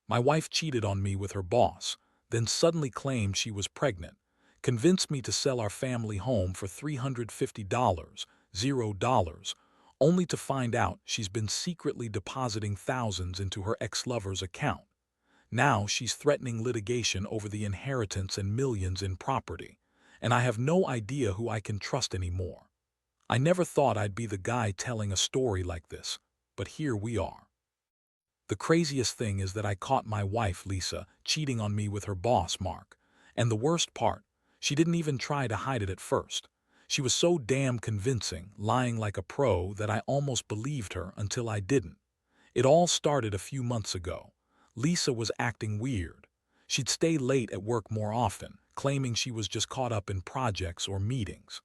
My wife cheated on me with her boss, then suddenly claimed she was pregnant, convinced me to sell our family home for $350, $0, only to find out she's been secretly depositing thousands into her ex-lover's account. Now she's threatening litigation over the inheritance and millions in property, and I have no idea who I can trust anymore. I never thought I'd be the guy telling a story like this, but here we are. The craziest thing is that I caught my wife, Lisa, cheating on me with her boss, Mark. And the worst part, she didn't even try to hide it at first. She was so damn convincing, lying like a pro, that I almost believed her until I didn't. It all started a few months ago. Lisa was acting weird. She'd stay late at work more often, claiming she was just caught up in projects or meetings.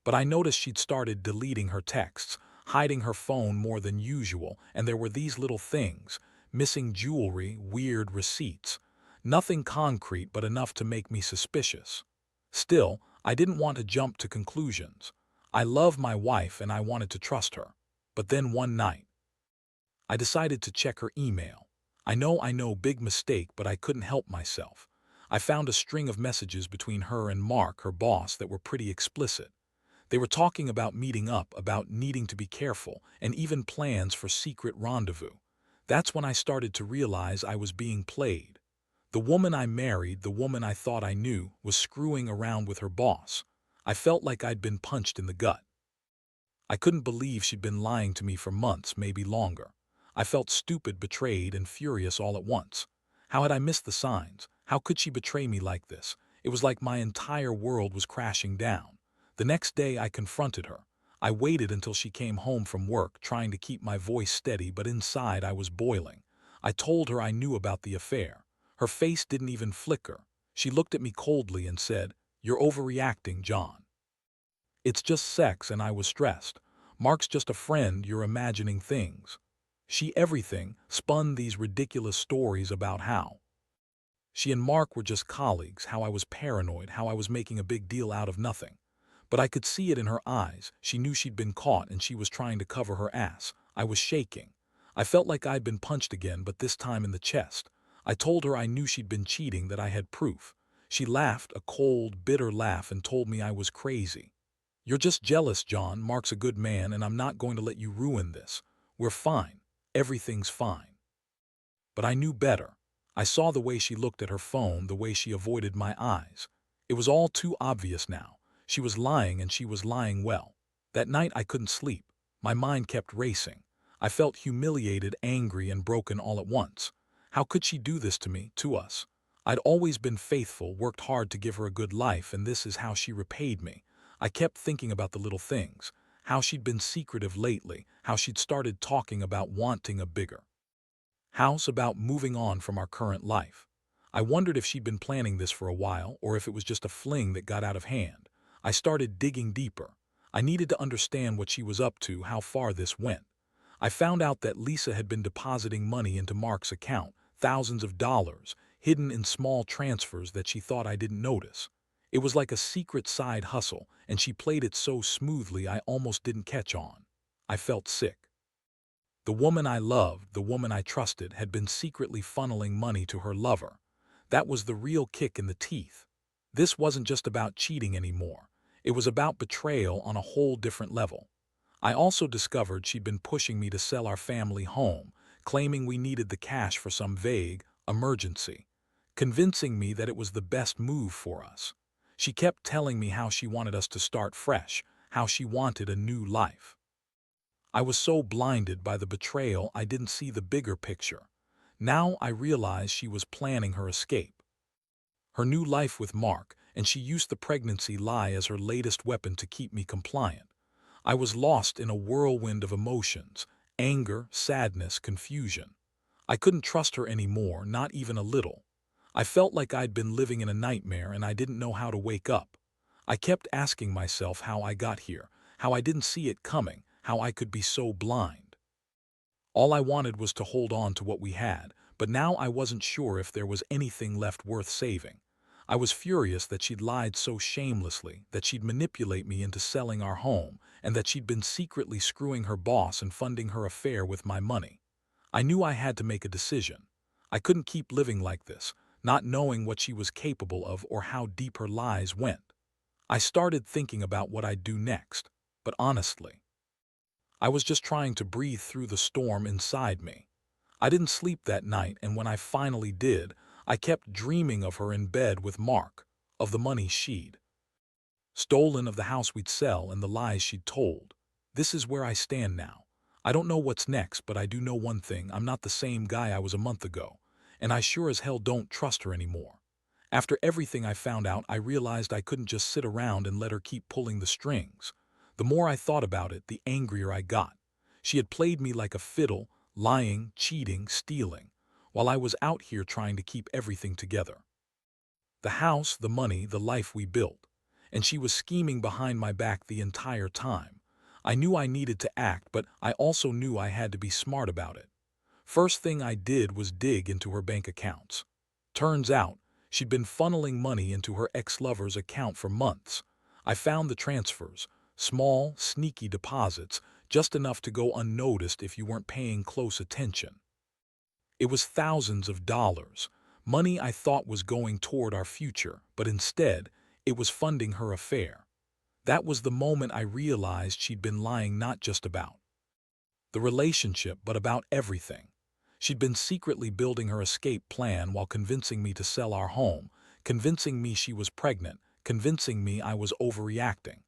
But I noticed she'd started deleting her texts, hiding her phone more than usual, and there were these little things, missing jewelry, weird receipts. Nothing concrete, but enough to make me suspicious. Still, I didn't want to jump to conclusions. I love my wife and I wanted to trust her. But then one night, I decided to check her email. I know, big mistake, but I couldn't help myself. I found a string of messages between her and Mark, her boss, that were pretty explicit. They were talking about meeting up, about needing to be careful, and even plans for secret rendezvous. That's when I started to realize I was being played. The woman I married, the woman I thought I knew, was screwing around with her boss. I felt like I'd been punched in the gut. I couldn't believe she'd been lying to me for months, maybe longer. I felt stupid, betrayed, and furious all at once. How had I missed the signs? How could she betray me like this? It was like my entire world was crashing down. The next day I confronted her. I waited until she came home from work, trying to keep my voice steady, but inside I was boiling. I told her I knew about the affair. Her face didn't even flicker. She looked at me coldly and said, "You're overreacting, John. It's just sex," and I was stressed. "Mark's just a friend, you're imagining things." She everything spun these ridiculous stories about how she and Mark were just colleagues, how I was paranoid, how I was making a big deal out of nothing. But I could see it in her eyes. She knew she'd been caught and she was trying to cover her ass. I was shaking. I felt like I'd been punched again, but this time in the chest. I told her I knew she'd been cheating, that I had proof. She laughed, a cold, bitter laugh, and told me I was crazy. "You're just jealous, John. Mark's a good man, and I'm not going to let you ruin this. We're fine. Everything's fine." But I knew better. I saw the way she looked at her phone, the way she avoided my eyes. It was all too obvious now. She was lying, and she was lying well. That night I couldn't sleep. My mind kept racing. I felt humiliated, angry, and broken all at once. How could she do this to me, to us? I'd always been faithful, worked hard to give her a good life, and this is how she repaid me. I kept thinking about the little things, how she'd been secretive lately, how she'd started talking about wanting a bigger house, about moving on from our current life. I wondered if she'd been planning this for a while, or if it was just a fling that got out of hand. I started digging deeper. I needed to understand what she was up to, how far this went. I found out that Lisa had been depositing money into Mark's account, thousands of dollars, hidden in small transfers that she thought I didn't notice. It was like a secret side hustle, and she played it so smoothly I almost didn't catch on. I felt sick. The woman I loved, the woman I trusted, had been secretly funneling money to her lover. That was the real kick in the teeth. This wasn't just about cheating anymore. It was about betrayal on a whole different level. I also discovered she'd been pushing me to sell our family home, claiming we needed the cash for some vague emergency, convincing me that it was the best move for us. She kept telling me how she wanted us to start fresh, how she wanted a new life. I was so blinded by the betrayal I didn't see the bigger picture. Now I realized she was planning her escape, her new life with Mark, and she used the pregnancy lie as her latest weapon to keep me compliant. I was lost in a whirlwind of emotions, anger, sadness, confusion. I couldn't trust her anymore, not even a little. I felt like I'd been living in a nightmare and I didn't know how to wake up. I kept asking myself how I got here, how I didn't see it coming, how I could be so blind. All I wanted was to hold on to what we had, but now I wasn't sure if there was anything left worth saving. I was furious that she'd lied so shamelessly, that she'd manipulate me into selling our home, and that she'd been secretly screwing her boss and funding her affair with my money. I knew I had to make a decision. I couldn't keep living like this, not knowing what she was capable of or how deep her lies went. I started thinking about what I'd do next, but honestly, I was just trying to breathe through the storm inside me. I didn't sleep that night, and when I finally did, I kept dreaming of her in bed with Mark, of the money she'd stolen, of the house we'd sell, and the lies she'd told. This is where I stand now. I don't know what's next, but I do know one thing: I'm not the same guy I was a month ago, and I sure as hell don't trust her anymore. After everything I found out, I realized I couldn't just sit around and let her keep pulling the strings. The more I thought about it, the angrier I got. She had played me like a fiddle, lying, cheating, stealing, while I was out here trying to keep everything together. The house, the money, the life we built. And she was scheming behind my back the entire time. I knew I needed to act, but I also knew I had to be smart about it. First thing I did was dig into her bank accounts. Turns out, she'd been funneling money into her ex-lover's account for months. I found the transfers, small, sneaky deposits, just enough to go unnoticed if you weren't paying close attention. It was thousands of dollars, money I thought was going toward our future, but instead, it was funding her affair. That was the moment I realized she'd been lying not just about the relationship, but about everything. She'd been secretly building her escape plan while convincing me to sell our home, convincing me she was pregnant, convincing me I was overreacting.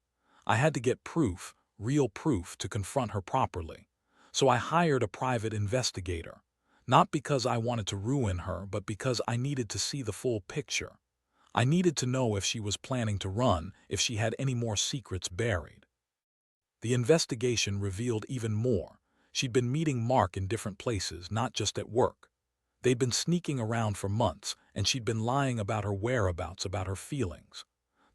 I had to get proof, real proof, to confront her properly. So I hired a private investigator. Not because I wanted to ruin her, but because I needed to see the full picture. I needed to know if she was planning to run, if she had any more secrets buried. The investigation revealed even more. She'd been meeting Mark in different places, not just at work. They'd been sneaking around for months, and she'd been lying about her whereabouts, about her feelings.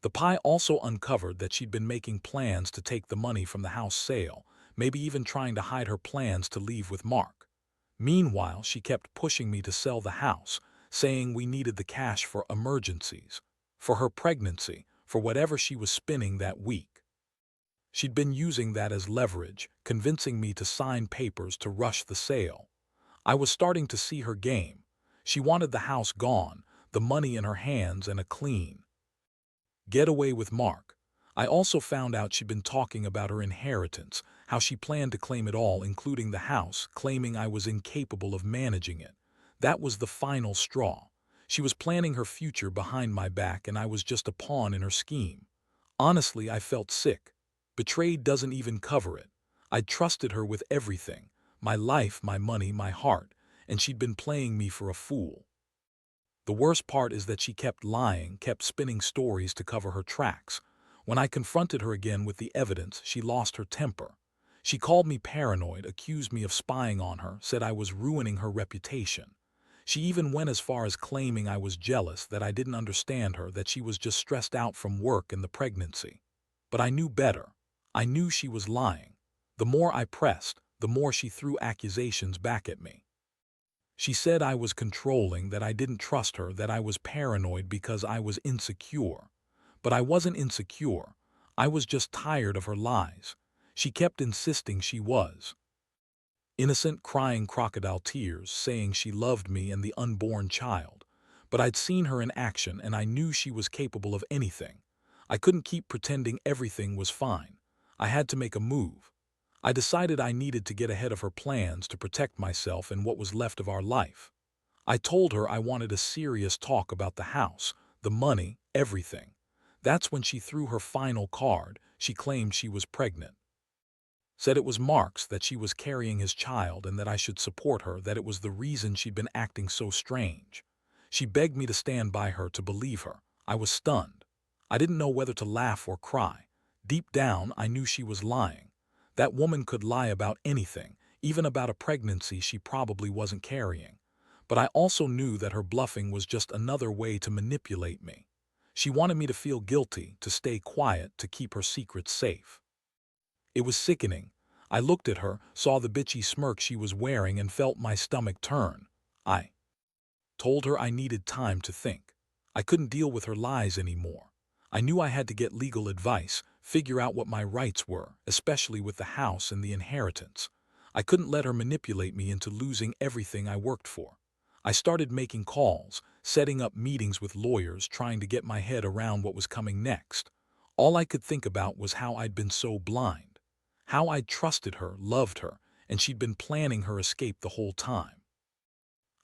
The pie also uncovered that she'd been making plans to take the money from the house sale, maybe even trying to hide her plans to leave with Mark. Meanwhile, she kept pushing me to sell the house, saying we needed the cash for emergencies, for her pregnancy, for whatever she was spinning that week. She'd been using that as leverage, convincing me to sign papers to rush the sale. I was starting to see her game. She wanted the house gone, the money in her hands, and a clean getaway with Mark. I also found out she'd been talking about her inheritance, how she planned to claim it all, including the house, claiming I was incapable of managing it. That was the final straw. She was planning her future behind my back, and I was just a pawn in her scheme. Honestly, I felt sick. Betrayed doesn't even cover it. I'd trusted her with everything, my life, my money, my heart, and she'd been playing me for a fool. The worst part is that she kept lying, kept spinning stories to cover her tracks. When I confronted her again with the evidence, she lost her temper. She called me paranoid, accused me of spying on her, said I was ruining her reputation. She even went as far as claiming I was jealous, that I didn't understand her, that she was just stressed out from work and the pregnancy. But I knew better. I knew she was lying. The more I pressed, the more she threw accusations back at me. She said I was controlling, that I didn't trust her, that I was paranoid because I was insecure. But I wasn't insecure. I was just tired of her lies. She kept insisting she was innocent, crying crocodile tears, saying she loved me and the unborn child. But I'd seen her in action, and I knew she was capable of anything. I couldn't keep pretending everything was fine. I had to make a move. I decided I needed to get ahead of her plans to protect myself and what was left of our life. I told her I wanted a serious talk about the house, the money, everything. That's when she threw her final card. She claimed she was pregnant. Said it was Mark's, that she was carrying his child, and that I should support her, that it was the reason she'd been acting so strange. She begged me to stand by her, to believe her. I was stunned. I didn't know whether to laugh or cry. Deep down, I knew she was lying. That woman could lie about anything, even about a pregnancy she probably wasn't carrying. But I also knew that her bluffing was just another way to manipulate me. She wanted me to feel guilty, to stay quiet, to keep her secrets safe. It was sickening. I looked at her, saw the bitchy smirk she was wearing, and felt my stomach turn. I told her I needed time to think. I couldn't deal with her lies anymore. I knew I had to get legal advice, figure out what my rights were, especially with the house and the inheritance. I couldn't let her manipulate me into losing everything I worked for. I started making calls, setting up meetings with lawyers, trying to get my head around what was coming next. All I could think about was how I'd been so blind, how I'd trusted her, loved her, and she'd been planning her escape the whole time.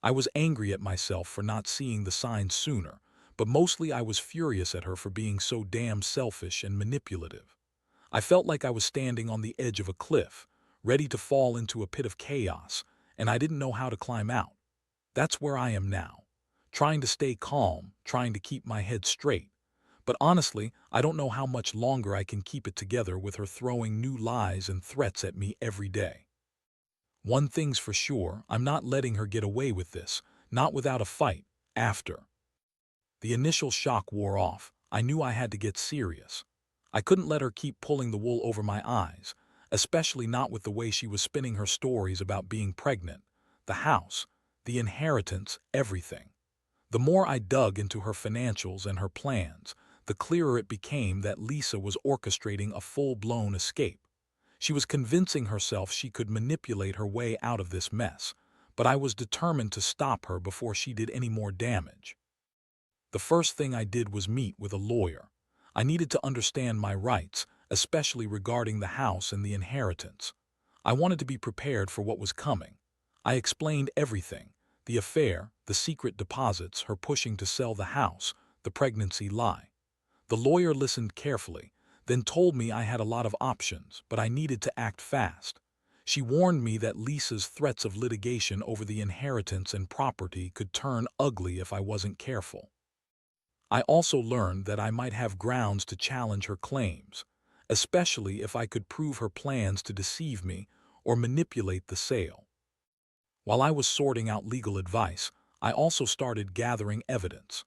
I was angry at myself for not seeing the signs sooner, but mostly I was furious at her for being so damn selfish and manipulative. I felt like I was standing on the edge of a cliff, ready to fall into a pit of chaos, and I didn't know how to climb out. That's where I am now, trying to stay calm, trying to keep my head straight. But honestly, I don't know how much longer I can keep it together with her throwing new lies and threats at me every day. One thing's for sure, I'm not letting her get away with this, not without a fight, after. The initial shock wore off. I knew I had to get serious. I couldn't let her keep pulling the wool over my eyes, especially not with the way she was spinning her stories about being pregnant, the house, the inheritance, everything. The more I dug into her financials and her plans, the clearer it became that Lisa was orchestrating a full-blown escape. She was convincing herself she could manipulate her way out of this mess, but I was determined to stop her before she did any more damage. The first thing I did was meet with a lawyer. I needed to understand my rights, especially regarding the house and the inheritance. I wanted to be prepared for what was coming. I explained everything: the affair, the secret deposits, her pushing to sell the house, the pregnancy lie. The lawyer listened carefully, then told me I had a lot of options, but I needed to act fast. She warned me that Lisa's threats of litigation over the inheritance and property could turn ugly if I wasn't careful. I also learned that I might have grounds to challenge her claims, especially if I could prove her plans to deceive me or manipulate the sale. While I was sorting out legal advice, I also started gathering evidence.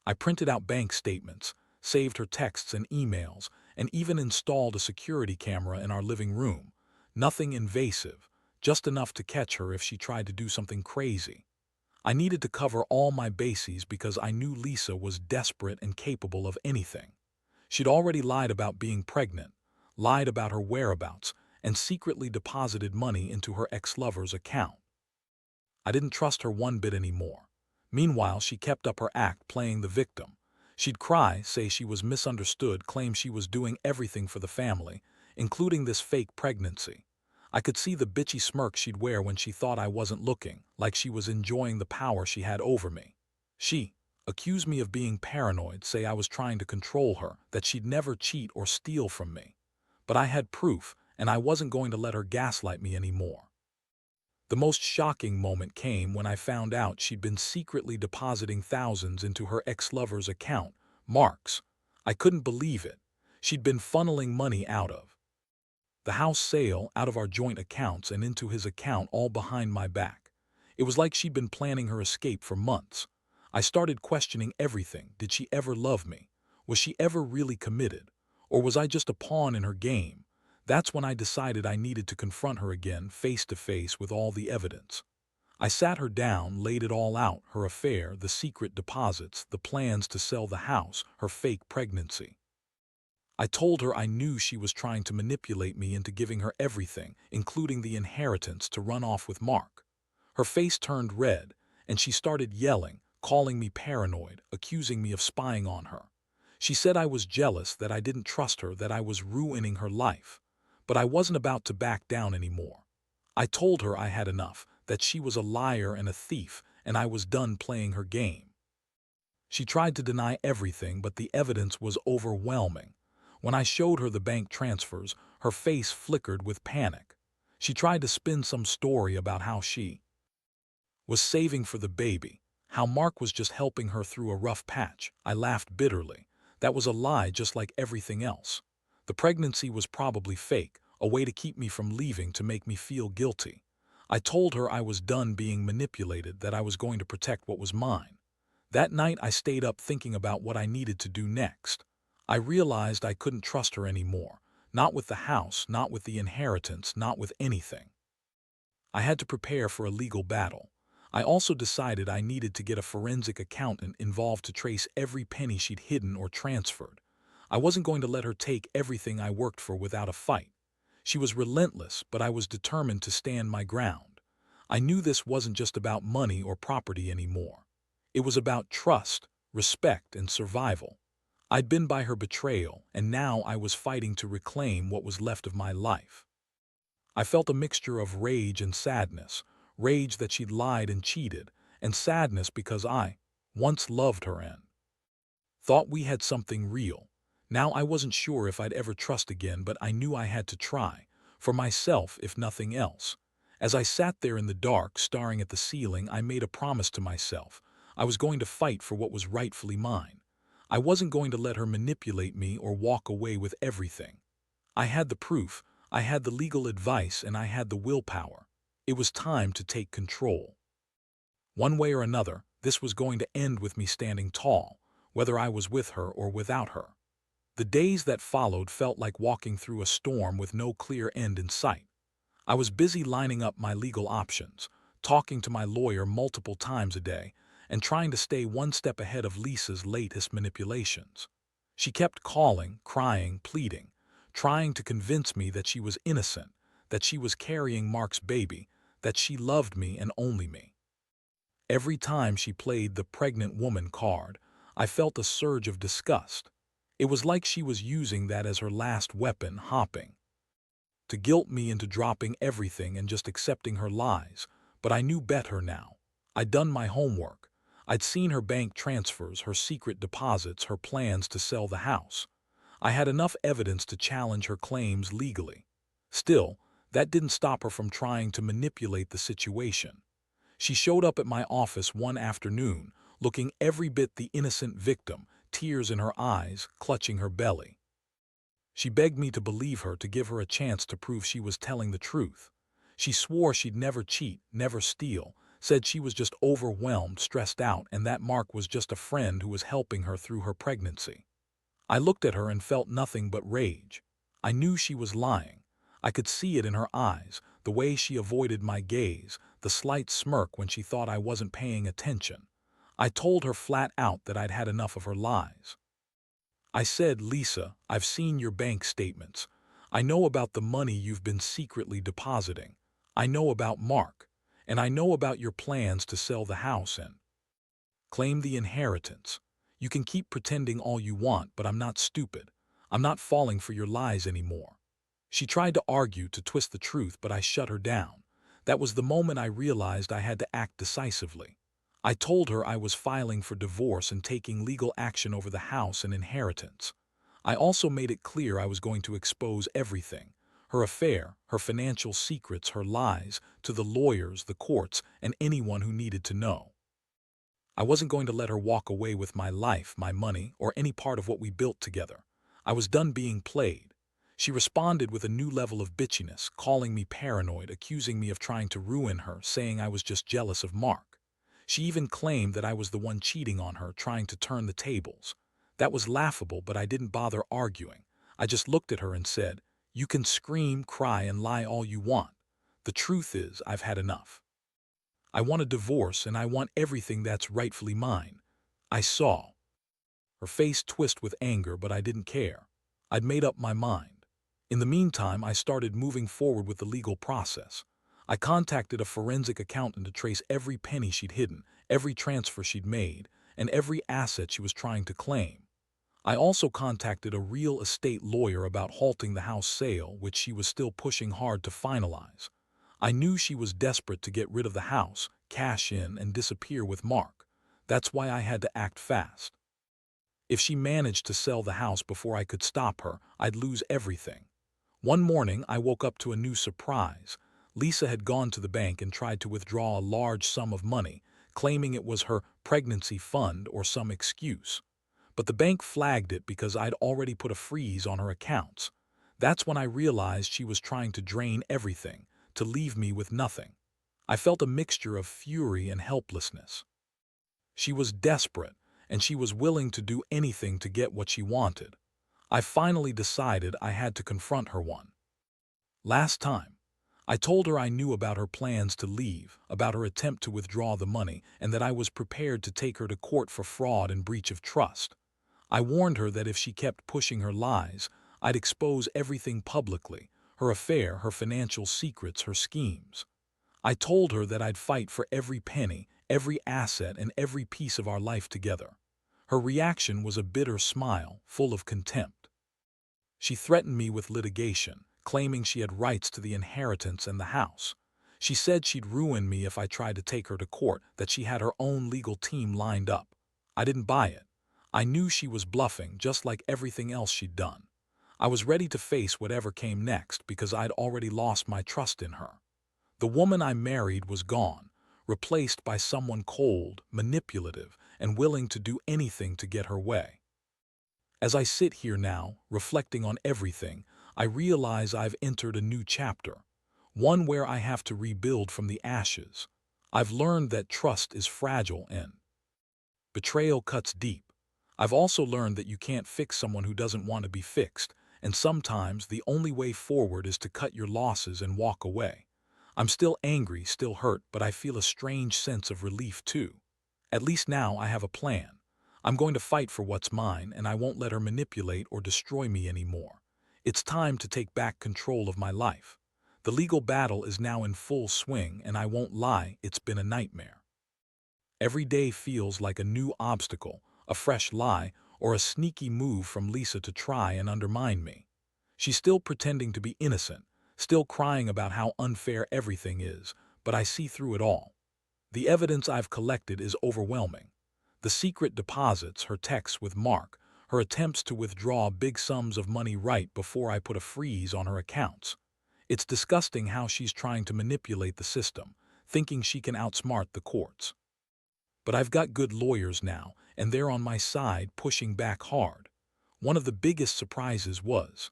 I printed out bank statements, saved her texts and emails, and even installed a security camera in our living room. Nothing invasive, just enough to catch her if she tried to do something crazy. I needed to cover all my bases because I knew Lisa was desperate and capable of anything. She'd already lied about being pregnant, lied about her whereabouts, and secretly deposited money into her ex-lover's account. I didn't trust her one bit anymore. Meanwhile, she kept up her act playing the victim. She'd cry, say she was misunderstood, claim she was doing everything for the family, including this fake pregnancy. I could see the bitchy smirk she'd wear when she thought I wasn't looking, like she was enjoying the power she had over me. She accused me of being paranoid, say I was trying to control her, that she'd never cheat or steal from me. But I had proof, and I wasn't going to let her gaslight me anymore. The most shocking moment came when I found out she'd been secretly depositing thousands into her ex-lover's account, Mark's. I couldn't believe it. She'd been funneling money out of the house sale, out of our joint accounts and into his account, all behind my back. It was like she'd been planning her escape for months. I started questioning everything. Did she ever love me? Was she ever really committed? Or was I just a pawn in her game? That's when I decided I needed to confront her again, face to face, with all the evidence. I sat her down, laid it all out: her affair, the secret deposits, the plans to sell the house, her fake pregnancy. I told her I knew she was trying to manipulate me into giving her everything, including the inheritance, to run off with Mark. Her face turned red, and she started yelling, calling me paranoid, accusing me of spying on her. She said I was jealous, that I didn't trust her, that I was ruining her life. But I wasn't about to back down anymore. I told her I had enough, that she was a liar and a thief, and I was done playing her game. She tried to deny everything, but the evidence was overwhelming. When I showed her the bank transfers, her face flickered with panic. She tried to spin some story about how she was saving for the baby, how Mark was just helping her through a rough patch. I laughed bitterly. That was a lie, just like everything else. The pregnancy was probably fake, a way to keep me from leaving, to make me feel guilty. I told her I was done being manipulated, that I was going to protect what was mine. That night I stayed up thinking about what I needed to do next. I realized I couldn't trust her anymore. Not with the house, not with the inheritance, not with anything. I had to prepare for a legal battle. I also decided I needed to get a forensic accountant involved to trace every penny she'd hidden or transferred. I wasn't going to let her take everything I worked for without a fight. She was relentless, but I was determined to stand my ground. I knew this wasn't just about money or property anymore. It was about trust, respect, and survival. I'd been by her betrayal, and now I was fighting to reclaim what was left of my life. I felt a mixture of rage and sadness, rage that she'd lied and cheated, and sadness because I once loved her and thought we had something real. Now I wasn't sure if I'd ever trust again, but I knew I had to try, for myself if nothing else. As I sat there in the dark, staring at the ceiling, I made a promise to myself. I was going to fight for what was rightfully mine. I wasn't going to let her manipulate me or walk away with everything. I had the proof, I had the legal advice, and I had the willpower. It was time to take control. One way or another, this was going to end with me standing tall, whether I was with her or without her. The days that followed felt like walking through a storm with no clear end in sight. I was busy lining up my legal options, talking to my lawyer multiple times a day, and trying to stay one step ahead of Lisa's latest manipulations. She kept calling, crying, pleading, trying to convince me that she was innocent, that she was carrying Mark's baby, that she loved me and only me. Every time she played the pregnant woman card, I felt a surge of disgust. It was like she was using that as her last weapon, hopping to guilt me into dropping everything and just accepting her lies. But I knew better now. I'd done my homework. I'd seen her bank transfers, her secret deposits, her plans to sell the house. I had enough evidence to challenge her claims legally. Still, that didn't stop her from trying to manipulate the situation. She showed up at my office one afternoon, looking every bit the innocent victim, tears in her eyes, clutching her belly. She begged me to believe her, to give her a chance to prove she was telling the truth. She swore she'd never cheat, never steal, said she was just overwhelmed, stressed out, and that Mark was just a friend who was helping her through her pregnancy. I looked at her and felt nothing but rage. I knew she was lying. I could see it in her eyes, the way she avoided my gaze, the slight smirk when she thought I wasn't paying attention. I told her flat out that I'd had enough of her lies. I said, "Lisa, I've seen your bank statements. I know about the money you've been secretly depositing. I know about Mark. And I know about your plans to sell the house and claim the inheritance. You can keep pretending all you want, but I'm not stupid. I'm not falling for your lies anymore." She tried to argue, to twist the truth, but I shut her down. That was the moment I realized I had to act decisively. I told her I was filing for divorce and taking legal action over the house and inheritance. I also made it clear I was going to expose everything: her affair, her financial secrets, her lies, to the lawyers, the courts, and anyone who needed to know. I wasn't going to let her walk away with my life, my money, or any part of what we built together. I was done being played. She responded with a new level of bitchiness, calling me paranoid, accusing me of trying to ruin her, saying I was just jealous of Mark. She even claimed that I was the one cheating on her, trying to turn the tables. That was laughable, but I didn't bother arguing. I just looked at her and said, "You can scream, cry, and lie all you want. The truth is, I've had enough. I want a divorce, and I want everything that's rightfully mine." I saw her face twist with anger, but I didn't care. I'd made up my mind. In the meantime, I started moving forward with the legal process. I contacted a forensic accountant to trace every penny she'd hidden, every transfer she'd made, and every asset she was trying to claim. I also contacted a real estate lawyer about halting the house sale, which she was still pushing hard to finalize. I knew she was desperate to get rid of the house, cash in, and disappear with Mark. That's why I had to act fast. If she managed to sell the house before I could stop her, I'd lose everything. One morning, I woke up to a new surprise. Lisa had gone to the bank and tried to withdraw a large sum of money, claiming it was her pregnancy fund or some excuse. But the bank flagged it because I'd already put a freeze on her accounts. That's when I realized she was trying to drain everything, to leave me with nothing. I felt a mixture of fury and helplessness. She was desperate, and she was willing to do anything to get what she wanted. I finally decided I had to confront her one last time. I told her I knew about her plans to leave, about her attempt to withdraw the money, and that I was prepared to take her to court for fraud and breach of trust. I warned her that if she kept pushing her lies, I'd expose everything publicly: her affair, her financial secrets, her schemes. I told her that I'd fight for every penny, every asset, and every piece of our life together. Her reaction was a bitter smile, full of contempt. She threatened me with litigation, claiming she had rights to the inheritance and the house. She said she'd ruin me if I tried to take her to court, that she had her own legal team lined up. I didn't buy it. I knew she was bluffing, just like everything else she'd done. I was ready to face whatever came next because I'd already lost my trust in her. The woman I married was gone, replaced by someone cold, manipulative, and willing to do anything to get her way. As I sit here now, reflecting on everything, I realize I've entered a new chapter, one where I have to rebuild from the ashes. I've learned that trust is fragile and betrayal cuts deep. I've also learned that you can't fix someone who doesn't want to be fixed, and sometimes the only way forward is to cut your losses and walk away. I'm still angry, still hurt, but I feel a strange sense of relief too. At least now I have a plan. I'm going to fight for what's mine, and I won't let her manipulate or destroy me anymore. It's time to take back control of my life. The legal battle is now in full swing, and I won't lie, it's been a nightmare. Every day feels like a new obstacle, a fresh lie, or a sneaky move from Lisa to try and undermine me. She's still pretending to be innocent, still crying about how unfair everything is, but I see through it all. The evidence I've collected is overwhelming. The secret deposits, her texts with Mark, her attempts to withdraw big sums of money right before I put a freeze on her accounts. It's disgusting how she's trying to manipulate the system, thinking she can outsmart the courts. But I've got good lawyers now, and they're on my side, pushing back hard. One of the biggest surprises was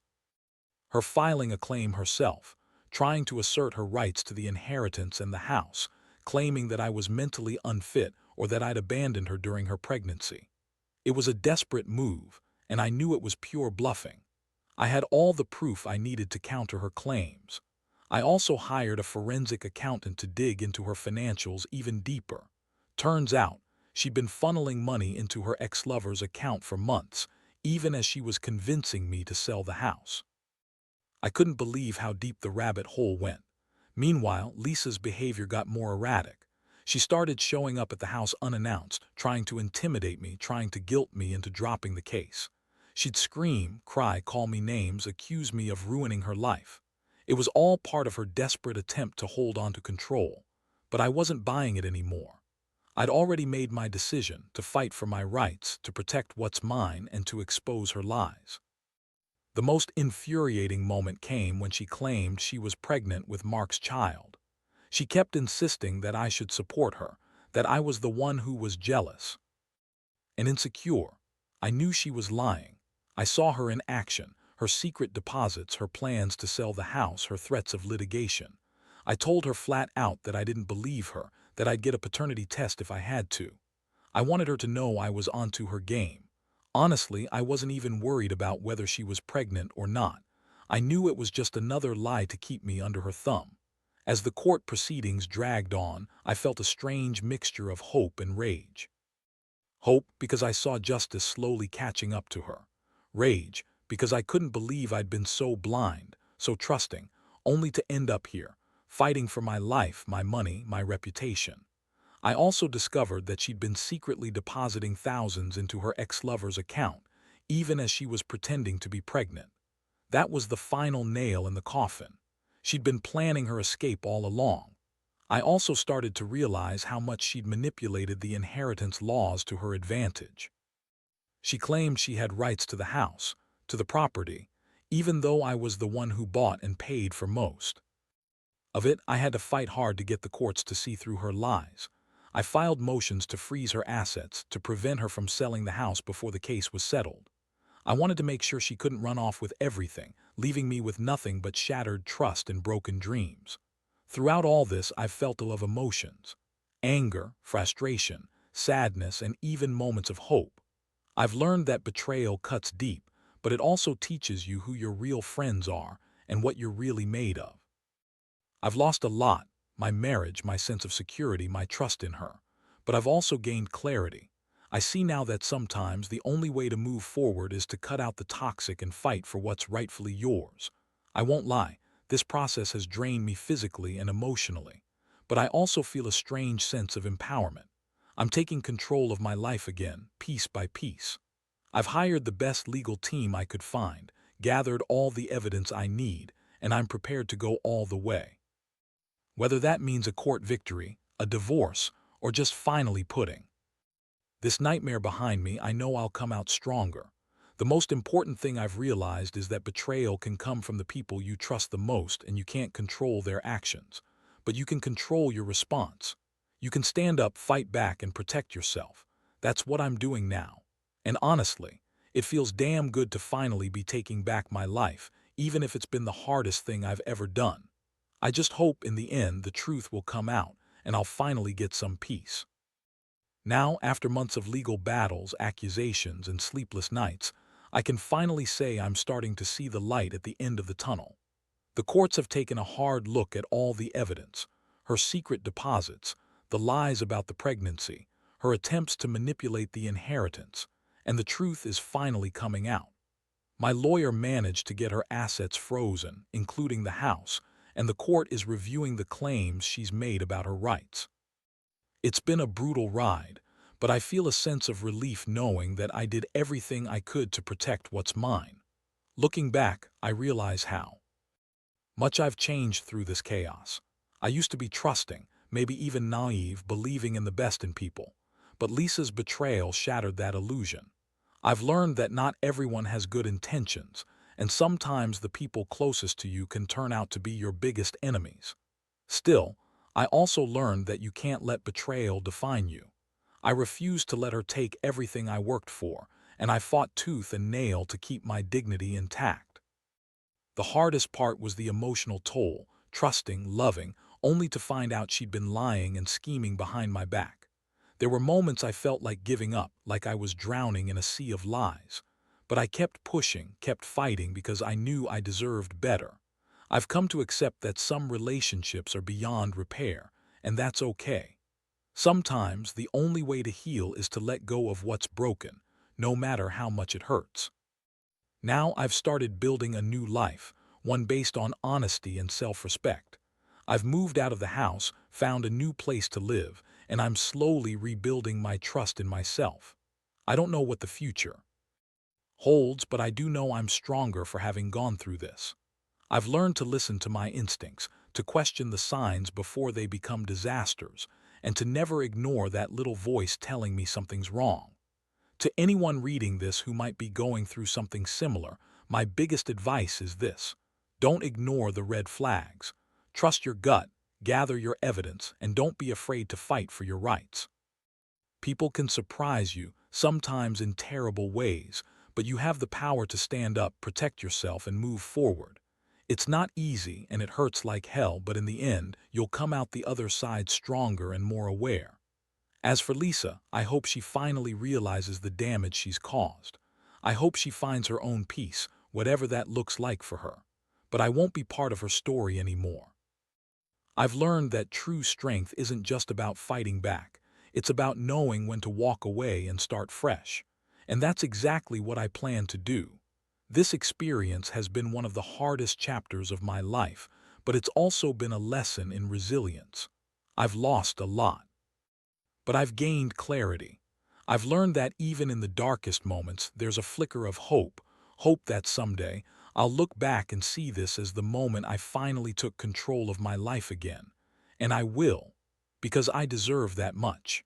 her filing a claim herself, trying to assert her rights to the inheritance and the house, claiming that I was mentally unfit or that I'd abandoned her during her pregnancy. It was a desperate move, and I knew it was pure bluffing. I had all the proof I needed to counter her claims. I also hired a forensic accountant to dig into her financials even deeper. Turns out, she'd been funneling money into her ex-lover's account for months, even as she was convincing me to sell the house. I couldn't believe how deep the rabbit hole went. Meanwhile, Lisa's behavior got more erratic. She started showing up at the house unannounced, trying to intimidate me, trying to guilt me into dropping the case. She'd scream, cry, call me names, accuse me of ruining her life. It was all part of her desperate attempt to hold on to control. But I wasn't buying it anymore. I'd already made my decision to fight for my rights, to protect what's mine, and to expose her lies. The most infuriating moment came when she claimed she was pregnant with Mark's child. She kept insisting that I should support her, that I was the one who was jealous and insecure. I knew she was lying. I saw her in action, her secret deposits, her plans to sell the house, her threats of litigation. I told her flat out that I didn't believe her, that I'd get a paternity test if I had to. I wanted her to know I was onto her game. Honestly, I wasn't even worried about whether she was pregnant or not. I knew it was just another lie to keep me under her thumb. As the court proceedings dragged on, I felt a strange mixture of hope and rage. Hope because I saw justice slowly catching up to her. Rage because I couldn't believe I'd been so blind, so trusting, only to end up here, fighting for my life, my money, my reputation. I also discovered that she'd been secretly depositing thousands into her ex-lover's account, even as she was pretending to be pregnant. That was the final nail in the coffin. She'd been planning her escape all along. I also started to realize how much she'd manipulated the inheritance laws to her advantage. She claimed she had rights to the house, to the property, even though I was the one who bought and paid for most of it. I had to fight hard to get the courts to see through her lies. I filed motions to freeze her assets, to prevent her from selling the house before the case was settled. I wanted to make sure she couldn't run off with everything, leaving me with nothing but shattered trust and broken dreams. Throughout all this, I've felt a lot of emotions: anger, frustration, sadness, and even moments of hope. I've learned that betrayal cuts deep, but it also teaches you who your real friends are and what you're really made of. I've lost a lot: my marriage, my sense of security, my trust in her. But I've also gained clarity. I see now that sometimes the only way to move forward is to cut out the toxic and fight for what's rightfully yours. I won't lie, this process has drained me physically and emotionally. but I also feel a strange sense of empowerment. I'm taking control of my life again, piece by piece. I've hired the best legal team I could find, gathered all the evidence I need, and I'm prepared to go all the way. Whether that means a court victory, a divorce, or just finally putting this nightmare behind me, I know I'll come out stronger. The most important thing I've realized is that betrayal can come from the people you trust the most, and you can't control their actions. But you can control your response. You can stand up, fight back, and protect yourself. That's what I'm doing now. And honestly, it feels damn good to finally be taking back my life, even if it's been the hardest thing I've ever done. I just hope in the end the truth will come out, and I'll finally get some peace. Now, after months of legal battles, accusations, and sleepless nights, I can finally say I'm starting to see the light at the end of the tunnel. The courts have taken a hard look at all the evidence, her secret deposits, the lies about the pregnancy, her attempts to manipulate the inheritance, and the truth is finally coming out. My lawyer managed to get her assets frozen, including the house, and the court is reviewing the claims she's made about her rights. It's been a brutal ride, but I feel a sense of relief knowing that I did everything I could to protect what's mine. Looking back, I realize how much I've changed through this chaos. I used to be trusting, maybe even naive, believing in the best in people. But Lisa's betrayal shattered that illusion. I've learned that not everyone has good intentions, and sometimes the people closest to you can turn out to be your biggest enemies. Still, I also learned that you can't let betrayal define you. I refused to let her take everything I worked for, and I fought tooth and nail to keep my dignity intact. The hardest part was the emotional toll, trusting, loving, only to find out she'd been lying and scheming behind my back. There were moments I felt like giving up, like I was drowning in a sea of lies. But I kept pushing, kept fighting because I knew I deserved better. I've come to accept that some relationships are beyond repair, and that's okay. Sometimes the only way to heal is to let go of what's broken, no matter how much it hurts. Now I've started building a new life, one based on honesty and self-respect. I've moved out of the house, found a new place to live, and I'm slowly rebuilding my trust in myself. I don't know what the future holds, but I do know I'm stronger for having gone through this. I've learned to listen to my instincts, to question the signs before they become disasters, and to never ignore that little voice telling me something's wrong. To anyone reading this who might be going through something similar, my biggest advice is this: don't ignore the red flags. Trust your gut, gather your evidence, and don't be afraid to fight for your rights. People can surprise you, sometimes in terrible ways, but you have the power to stand up, protect yourself, and move forward. It's not easy and it hurts like hell, but in the end, you'll come out the other side stronger and more aware. As for Lisa, I hope she finally realizes the damage she's caused. I hope she finds her own peace, whatever that looks like for her. But I won't be part of her story anymore. I've learned that true strength isn't just about fighting back. It's about knowing when to walk away and start fresh. And that's exactly what I plan to do. This experience has been one of the hardest chapters of my life, but it's also been a lesson in resilience. I've lost a lot, but I've gained clarity. I've learned that even in the darkest moments, there's a flicker of hope, hope that someday I'll look back and see this as the moment I finally took control of my life again. And I will, because I deserve that much.